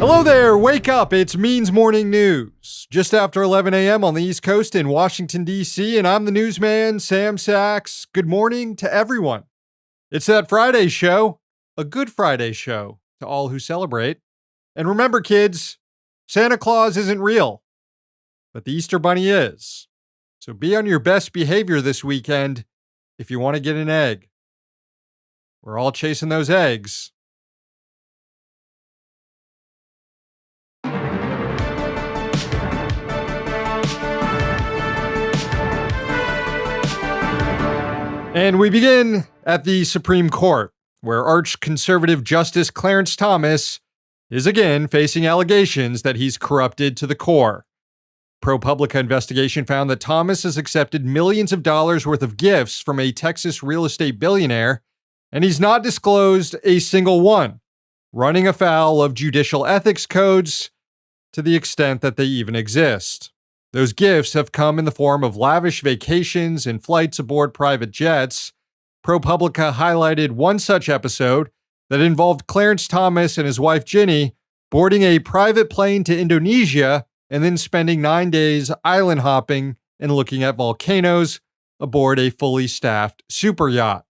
Hello there, wake up, it's Means Morning News. Just after 11 a.m. on the East Coast in Washington, D.C., and I'm the newsman, Sam Sachs. Good morning to everyone. It's that Friday show, a Good Friday show to all who celebrate. And remember, kids, Santa Claus isn't real, but the Easter Bunny is. So be on your best behavior this weekend if you want to get an egg. We're all chasing those eggs. And we begin at the Supreme Court, where arch-conservative Justice Clarence Thomas is again facing allegations that he's corrupted to the core. ProPublica investigation found that Thomas has accepted millions of dollars worth of gifts from a Texas real estate billionaire, and he's not disclosed a single one, running afoul of judicial ethics codes to the extent that they even exist. Those gifts have come in the form of lavish vacations and flights aboard private jets. ProPublica highlighted one such episode that involved Clarence Thomas and his wife Ginny boarding a private plane to Indonesia and then spending 9 days island hopping and looking at volcanoes aboard a fully staffed super yacht.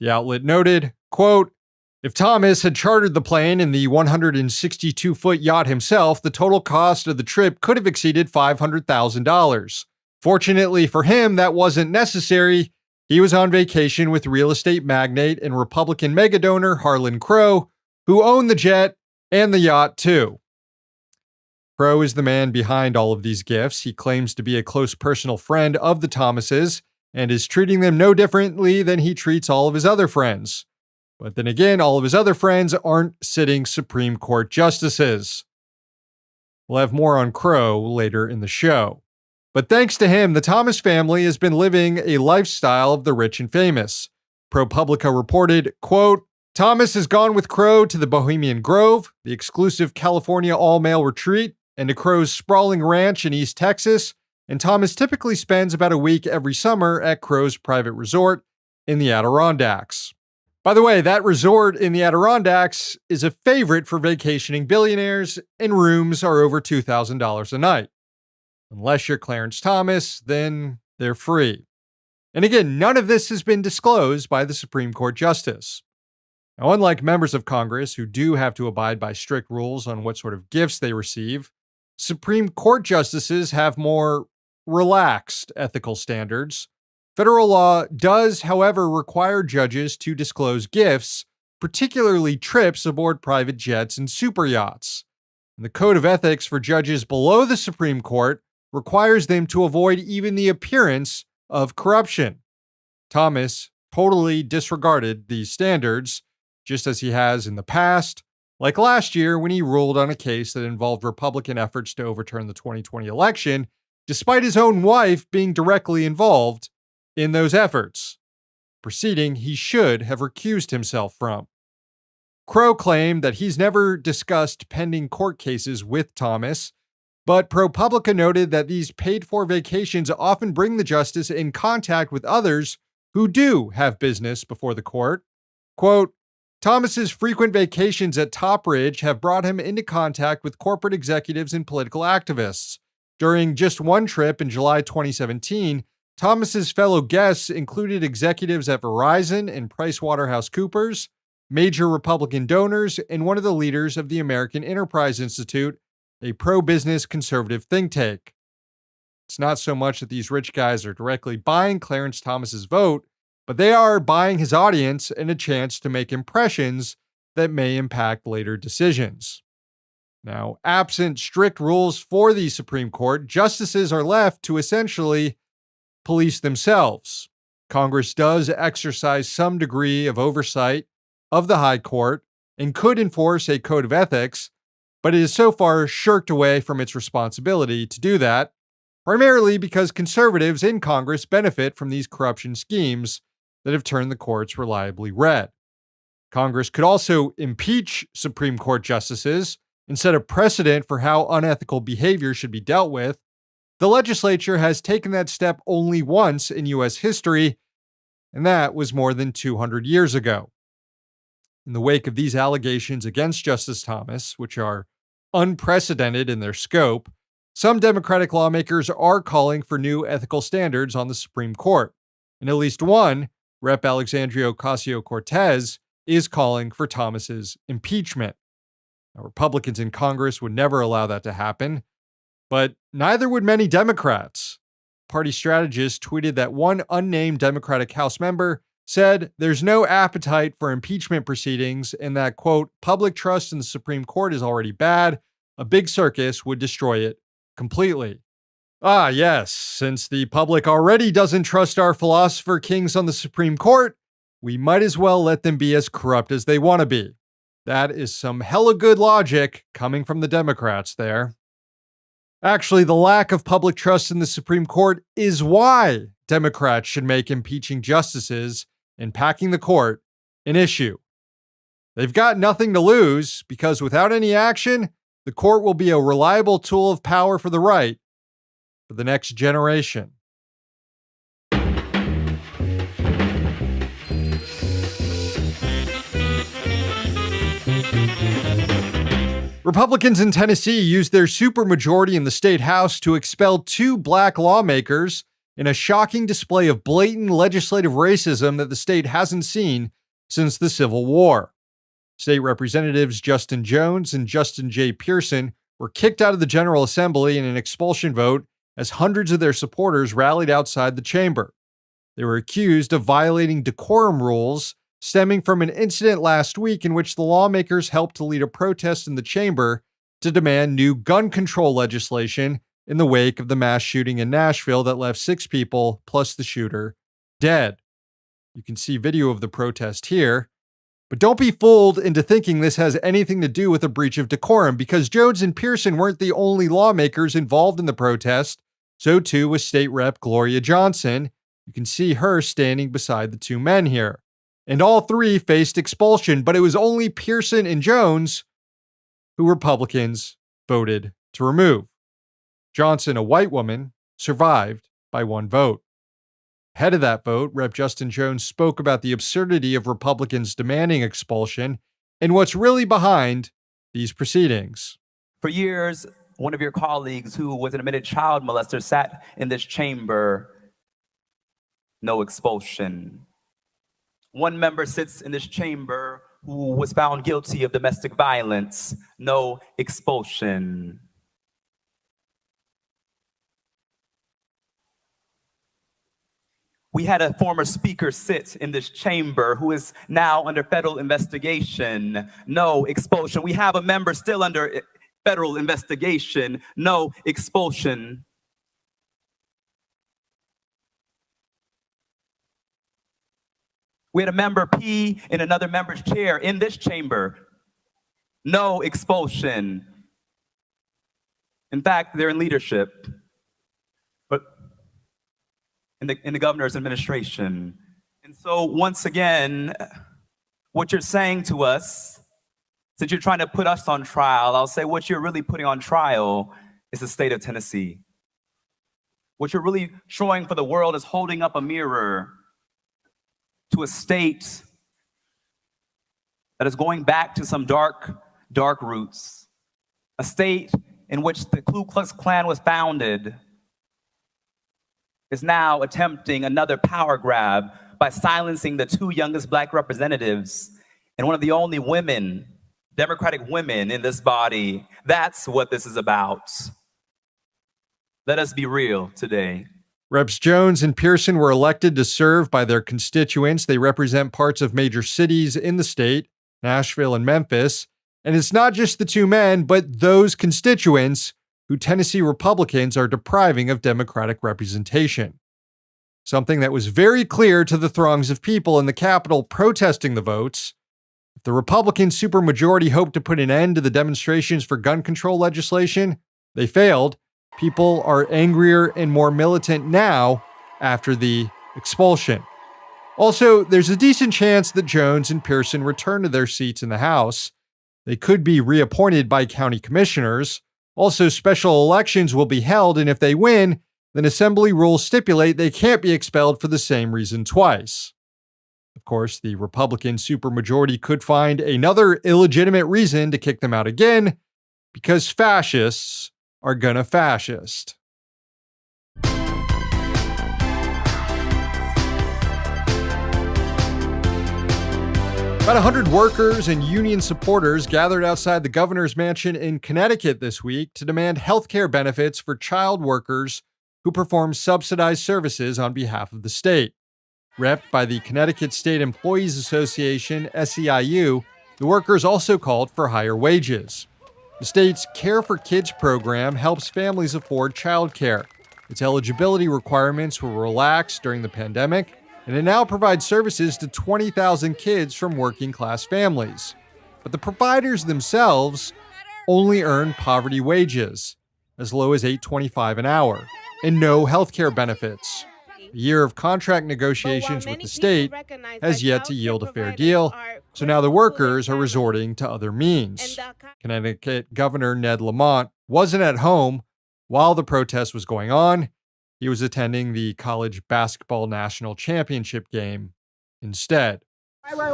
The outlet noted, quote, "If Thomas had chartered the plane in the 162-foot yacht himself, the total cost of the trip could have exceeded $500,000. Fortunately for him, that wasn't necessary. He was on vacation with real estate magnate and Republican megadonor Harlan, who owned the jet and the yacht too." Crow is the man behind all of these gifts. He claims to be a close personal friend of the Thomases and is treating them no differently than he treats all of his other friends. But then again, all of his other friends aren't sitting Supreme Court justices. We'll have more on Crow later in the show. But thanks to him, the Thomas family has been living a lifestyle of the rich and famous. ProPublica reported, quote, "Thomas has gone with Crow to the Bohemian Grove, the exclusive California all-male retreat, and to Crow's sprawling ranch in East Texas, and Thomas typically spends about a week every summer at Crow's private resort in the Adirondacks." By the way, that resort in the Adirondacks is a favorite for vacationing billionaires, and rooms are over $2,000 a night. Unless you're Clarence Thomas, then they're free. And again, none of this has been disclosed by the Supreme Court justice. Now, unlike members of Congress who do have to abide by strict rules on what sort of gifts they receive, Supreme Court justices have more relaxed ethical standards. Federal law does, however, require judges to disclose gifts, particularly trips aboard private jets and super yachts. And the Code of Ethics for judges below the Supreme Court requires them to avoid even the appearance of corruption. Thomas totally disregarded these standards, just as he has in the past, like last year when he ruled on a case that involved Republican efforts to overturn the 2020 election, despite his own wife being directly involved in those efforts, proceeding he should have recused himself from. Crow claimed that he's never discussed pending court cases with Thomas, but ProPublica noted that these paid-for vacations often bring the justice in contact with others who do have business before the court. Quote, "Thomas's frequent vacations at Top Ridge have brought him into contact with corporate executives and political activists. During just one trip in July 2017, Thomas's fellow guests included executives at Verizon and PricewaterhouseCoopers, major Republican donors, and one of the leaders of the American Enterprise Institute, a pro-business conservative think tank." It's not so much that these rich guys are directly buying Clarence Thomas's vote, but they are buying his audience and a chance to make impressions that may impact later decisions. Now, absent strict rules for the Supreme Court, justices are left to essentially police themselves. Congress does exercise some degree of oversight of the High Court and could enforce a code of ethics, but it has so far shirked away from its responsibility to do that, primarily because conservatives in Congress benefit from these corruption schemes that have turned the courts reliably red. Congress could also impeach Supreme Court justices and set a precedent for how unethical behavior should be dealt with. The legislature has taken that step only once in U.S. history, and that was more than 200 years ago. In the wake of these allegations against Justice Thomas, which are unprecedented in their scope, some Democratic lawmakers are calling for new ethical standards on the Supreme Court. And at least one, Rep. Alexandria Ocasio-Cortez, is calling for Thomas's impeachment. Now, Republicans in Congress would never allow that to happen, but neither would many Democrats. Party strategists tweeted that one unnamed Democratic House member said there's no appetite for impeachment proceedings and that, quote, public trust in the Supreme Court is already bad. A big circus would destroy it completely. Ah, yes, since the public already doesn't trust our philosopher kings on the Supreme Court, we might as well let them be as corrupt as they want to be. That is some hella good logic coming from the Democrats there. Actually, the lack of public trust in the Supreme Court is why Democrats should make impeaching justices and packing the court an issue. They've got nothing to lose because without any action, the court will be a reliable tool of power for the right for the next generation. Republicans in Tennessee used their supermajority in the state house to expel 2 black lawmakers in a shocking display of blatant legislative racism that the state hasn't seen since the Civil War. State Representatives Justin Jones and Justin J. Pearson were kicked out of the General Assembly in an expulsion vote as hundreds of their supporters rallied outside the chamber. They were accused of violating decorum rules stemming from an incident last week in which the lawmakers helped to lead a protest in the chamber to demand new gun control legislation in the wake of the mass shooting in Nashville that left 6 people, plus the shooter, dead. You can see video of the protest here. But don't be fooled into thinking this has anything to do with a breach of decorum, because Jones and Pearson weren't the only lawmakers involved in the protest. So too was State Rep. Gloria Johnson. You can see her standing beside the 2 men here. And all 3 faced expulsion, but it was only Pearson and Jones who Republicans voted to remove. Johnson, a white woman, survived by 1 vote. Ahead of that vote, Rep. Justin Jones spoke about the absurdity of Republicans demanding expulsion and what's really behind these proceedings. For years, one of your colleagues who was an admitted child molester sat in this chamber. No expulsion. One member sits in this chamber who was found guilty of domestic violence. No expulsion. We had a former speaker sit in this chamber who is now under federal investigation. No expulsion. We have a member still under federal investigation. No expulsion. We had a member pee in another member's chair in this chamber. No expulsion. In fact, they're in leadership, but in the governor's administration. And so once again, what you're saying to us, since you're trying to put us on trial, I'll say what you're really putting on trial is the state of Tennessee. What you're really showing for the world is holding up a mirror to a state that is going back to some dark roots. A state in which the Ku Klux Klan was founded is now attempting another power grab by silencing the 2 youngest black representatives and one of the only women, Democratic women in this body. That's what this is about. Let us be real today. Reps Jones and Pearson were elected to serve by their constituents. They represent parts of major cities in the state, Nashville and Memphis. And it's not just the 2 men, but those constituents who Tennessee Republicans are depriving of Democratic representation. Something that was very clear to the throngs of people in the Capitol protesting the votes. If the Republican supermajority hoped to put an end to the demonstrations for gun control legislation, they failed. People are angrier and more militant now after the expulsion. Also, there's a decent chance that Jones and Pearson return to their seats in the House. They could be reappointed by county commissioners. Also, special elections will be held, and if they win, then Assembly rules stipulate they can't be expelled for the same reason twice. Of course, the Republican supermajority could find another illegitimate reason to kick them out again, because fascists are gonna fascist. About 100 workers and union supporters gathered outside the governor's mansion in Connecticut this week to demand health care benefits for child workers who perform subsidized services on behalf of the state. Repped by the Connecticut State Employees Association, SEIU, the workers also called for higher wages. The state's Care for Kids program helps families afford childcare. Its eligibility requirements were relaxed during the pandemic, and it now provides services to 20,000 kids from working-class families. But the providers themselves only earn poverty wages, as low as $8.25 an hour, and no health care benefits. A year of contract negotiations with the state has yet to yield a fair deal, so now the workers are resorting to other means. Connecticut Governor Ned Lamont wasn't at home while the protest was going on. He was attending the college basketball national championship game instead. You're a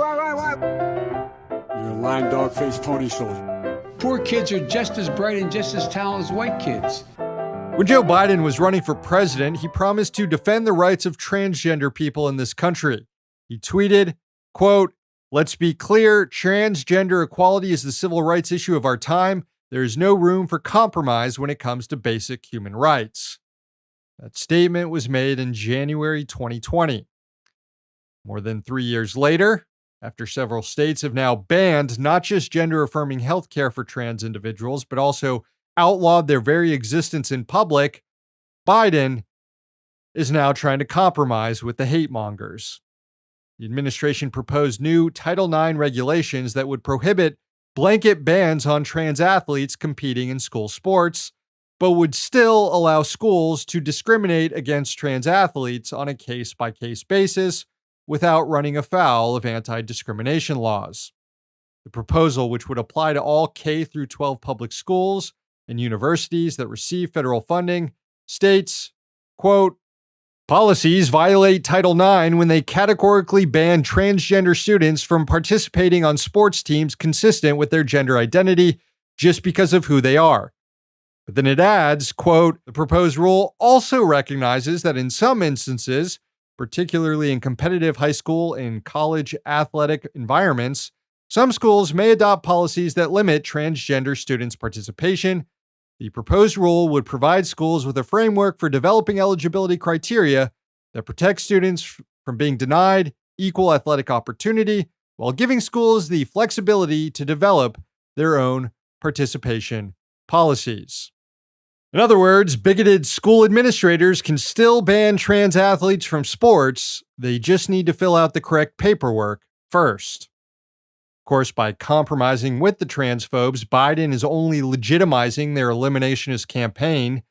lying dog-faced pony soldier. Poor kids are just as bright and just as talented as white kids. When Joe Biden was running for president, he promised to defend the rights of transgender people in this country. He tweeted, quote, "Let's be clear, transgender equality is the civil rights issue of our time. There is no room for compromise when it comes to basic human rights." That statement was made in January 2020. More than 3 years later, after several states have now banned not just gender-affirming health care for trans individuals, but also outlawed their very existence in public, Biden is now trying to compromise with the hate mongers. The administration proposed new Title IX regulations that would prohibit blanket bans on trans athletes competing in school sports, but would still allow schools to discriminate against trans athletes on a case-by-case basis without running afoul of anti-discrimination laws. The proposal, which would apply to all K through 12 public schools and universities that receive federal funding, states, quote, "Policies violate Title IX when they categorically ban transgender students from participating on sports teams consistent with their gender identity just because of who they are." But then it adds, quote, "The proposed rule also recognizes that in some instances, particularly in competitive high school and college athletic environments, some schools may adopt policies that limit transgender students' participation. The proposed rule would provide schools with a framework for developing eligibility criteria that protect students from being denied equal athletic opportunity while giving schools the flexibility to develop their own participation policies." In other words, bigoted school administrators can still ban trans athletes from sports. They just need to fill out the correct paperwork first. Of course, by compromising with the transphobes, Biden is only legitimizing their eliminationist campaign.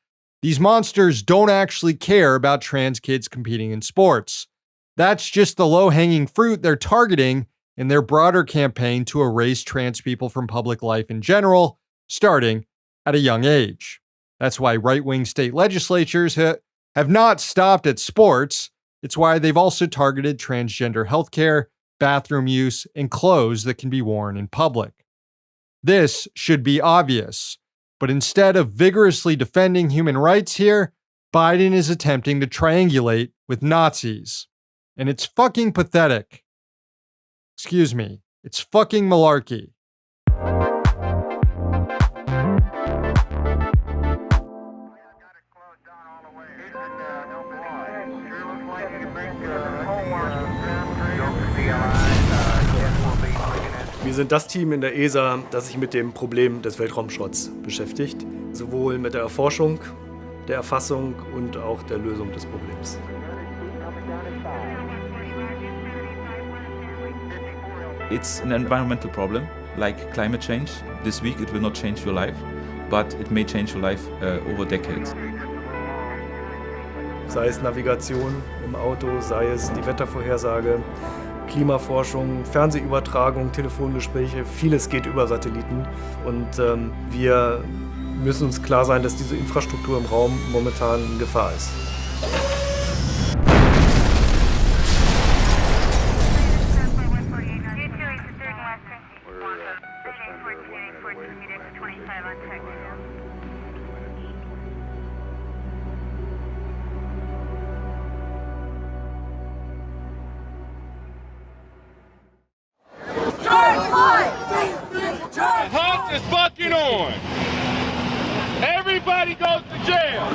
These monsters don't actually care about trans kids competing in sports. That's just the low-hanging fruit they're targeting in their broader campaign to erase trans people from public life in general, starting at a young age. That's why right-wing state legislatures have not stopped at sports. It's why they've also targeted transgender healthcare, bathroom use, and clothes that can be worn in public. This should be obvious, but instead of vigorously defending human rights here, Biden is attempting to triangulate with Nazis. And it's fucking pathetic. Excuse me, it's fucking malarkey. Wir sind das Team in der ESA, das sich mit dem Problem des Weltraumschrotts beschäftigt, sowohl mit der Erforschung, der Erfassung und auch der Lösung des Problems. It's an environmental problem, like climate change. This week it will not change your life, but it may change your life over decades. Sei es Navigation im Auto, sei es die Wettervorhersage, Klimaforschung, Fernsehübertragung, Telefongespräche, vieles geht über Satelliten. Und wir müssen uns klar sein, dass diese Infrastruktur im Raum momentan in Gefahr ist. The hunt is fucking on. Everybody goes to jail.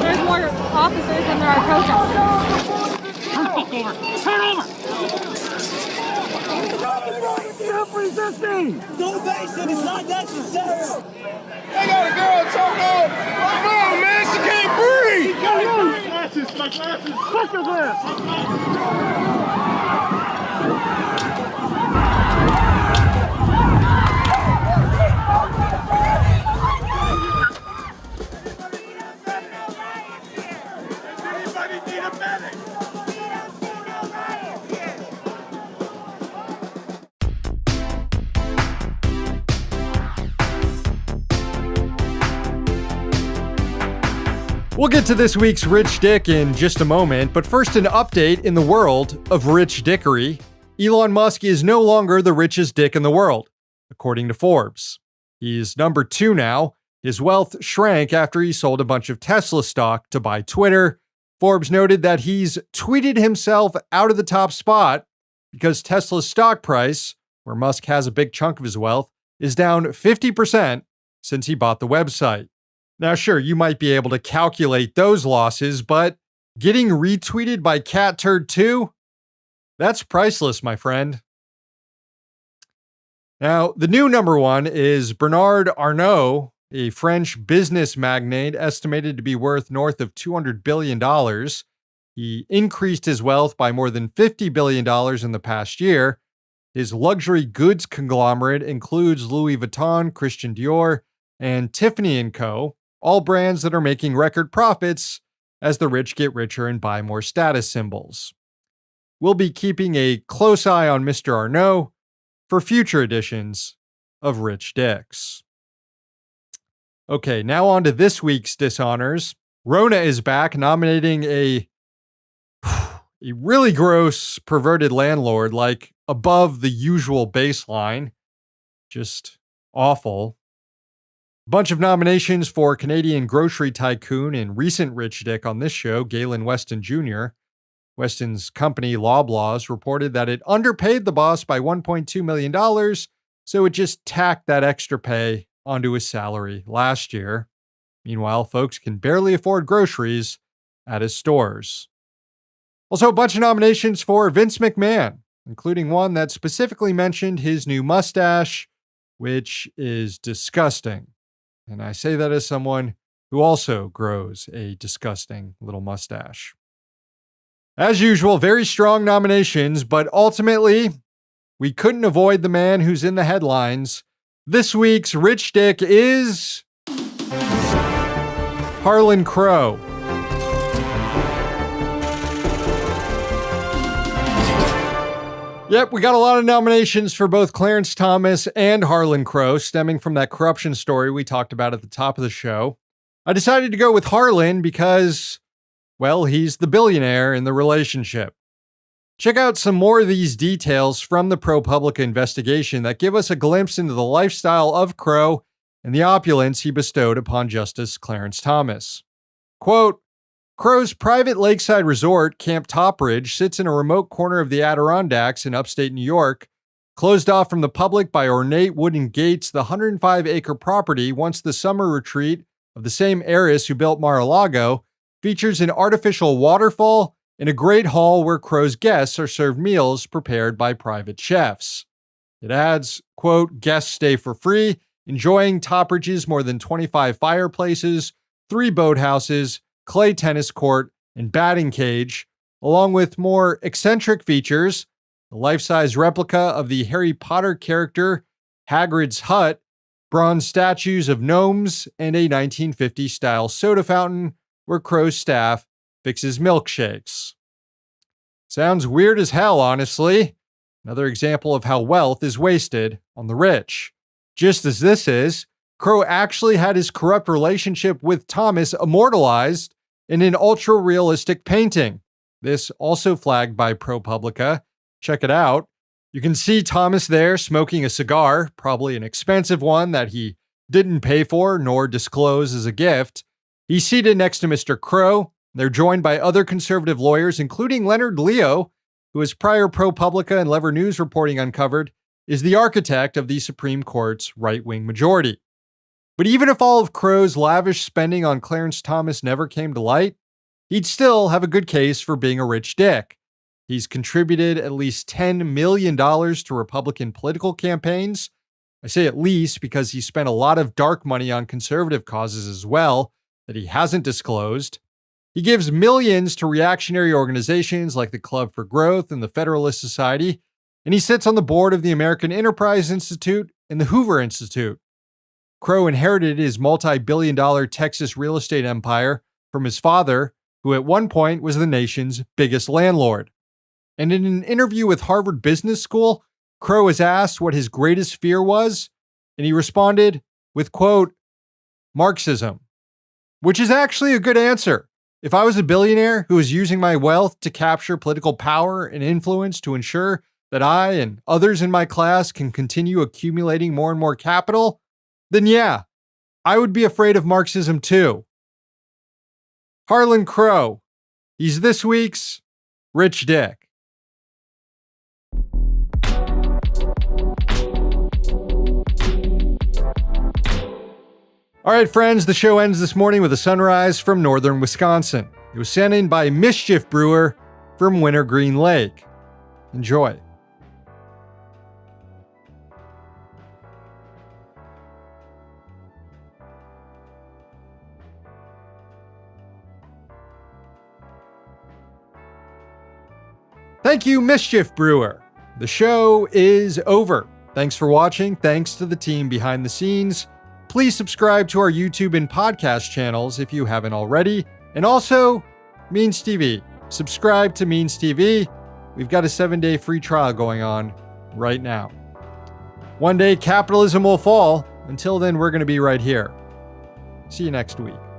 There's more officers than there are protesters. Turn over. Stop resisting. No basic, it's not necessary. They got a girl choked up. Come on, man, she can't breathe. My glasses, my glasses. Fuck your glass. We'll get to this week's Rich Dick in just a moment, but first an update in the world of rich dickery. Elon Musk is no longer the richest dick in the world, according to Forbes. He's number 2 now. His wealth shrank after he sold a bunch of Tesla stock to buy Twitter. Forbes noted that he's tweeted himself out of the top spot because Tesla's stock price, where Musk has a big chunk of his wealth, is down 50% since he bought the website. Now, sure, you might be able to calculate those losses, but getting retweeted by Cat Turd 2? That's priceless, my friend. Now, the new number 1 is Bernard Arnault, a French business magnate estimated to be worth north of $200 billion. He increased his wealth by more than $50 billion in the past year. His luxury goods conglomerate includes Louis Vuitton, Christian Dior, and Tiffany & Co., all brands that are making record profits as the rich get richer and buy more status symbols. We'll be keeping a close eye on Mr. Arnault for future editions of Rich Dicks. Okay, now on to this week's dishonors. Rona is back, nominating a really gross, perverted landlord, like above the usual baseline. Just awful. Bunch of nominations for Canadian grocery tycoon and recent rich dick on this show, Galen Weston Jr. Weston's company, Loblaws, reported that it underpaid the boss by $1.2 million, so it just tacked that extra pay onto his salary last year. Meanwhile, folks can barely afford groceries at his stores. Also, a bunch of nominations for Vince McMahon, including one that specifically mentioned his new mustache, which is disgusting. And I say that as someone who also grows a disgusting little mustache. As usual, very strong nominations, but ultimately, we couldn't avoid the man who's in the headlines. This week's Rich Dick is Harlan Crow. Yep, we got a lot of nominations for both Clarence Thomas and Harlan Crow, stemming from that corruption story we talked about at the top of the show. I decided to go with Harlan because, well, he's the billionaire in the relationship. Check out some more of these details from the ProPublica investigation that give us a glimpse into the lifestyle of Crow and the opulence he bestowed upon Justice Clarence Thomas. Quote, Crow's private lakeside resort, Camp Topridge, sits in a remote corner of the Adirondacks in upstate New York. Closed off from the public by ornate wooden gates, the 105-acre property, once the summer retreat of the same heiress who built Mar-a-Lago, features an artificial waterfall and a great hall where Crow's guests are served meals prepared by private chefs. It adds, quote, guests stay for free, enjoying Topridge's more than 25 fireplaces, 3 boathouses, clay tennis court, and batting cage, along with more eccentric features, a life-size replica of the Harry Potter character Hagrid's hut, bronze statues of gnomes, and a 1950s-style soda fountain where Crow's staff fixes milkshakes. Sounds weird as hell, honestly. Another example of how wealth is wasted on the rich. Just as this is, Crow actually had his corrupt relationship with Thomas immortalized in an ultra-realistic painting. This also flagged by ProPublica. Check it out. You can see Thomas there smoking a cigar, probably an expensive one that he didn't pay for nor disclose as a gift. He's seated next to Mr. Crow. They're joined by other conservative lawyers, including Leonard Leo, who, as prior ProPublica and Lever News reporting uncovered, is the architect of the Supreme Court's right-wing majority. But even if all of Crow's lavish spending on Clarence Thomas never came to light, he'd still have a good case for being a rich dick. He's contributed at least $10 million to Republican political campaigns. I say at least because he spent a lot of dark money on conservative causes as well that he hasn't disclosed. He gives millions to reactionary organizations like the Club for Growth and the Federalist Society, and he sits on the board of the American Enterprise Institute and the Hoover Institute. Crow inherited his multi-billion-dollar Texas real estate empire from his father, who at one point was the nation's biggest landlord. And in an interview with Harvard Business School, Crow was asked what his greatest fear was, and he responded with, quote, Marxism, which is actually a good answer. If I was a billionaire who was using my wealth to capture political power and influence to ensure that I and others in my class can continue accumulating more and more capital, then yeah, I would be afraid of Marxism too. Harlan Crow, he's this week's Rich Dick. All right, friends, the show ends this morning with a sunrise from northern Wisconsin. It was sent in by Mischief Brewer from Wintergreen Lake. Enjoy. Thank you, Mischief Brewer. The show is over. Thanks for watching. Thanks to the team behind the scenes. Please subscribe to our YouTube and podcast channels if you haven't already. And also, Means TV. Subscribe to Means TV. We've got a 7-day free trial going on right now. One day, capitalism will fall. Until then, we're going to be right here. See you next week.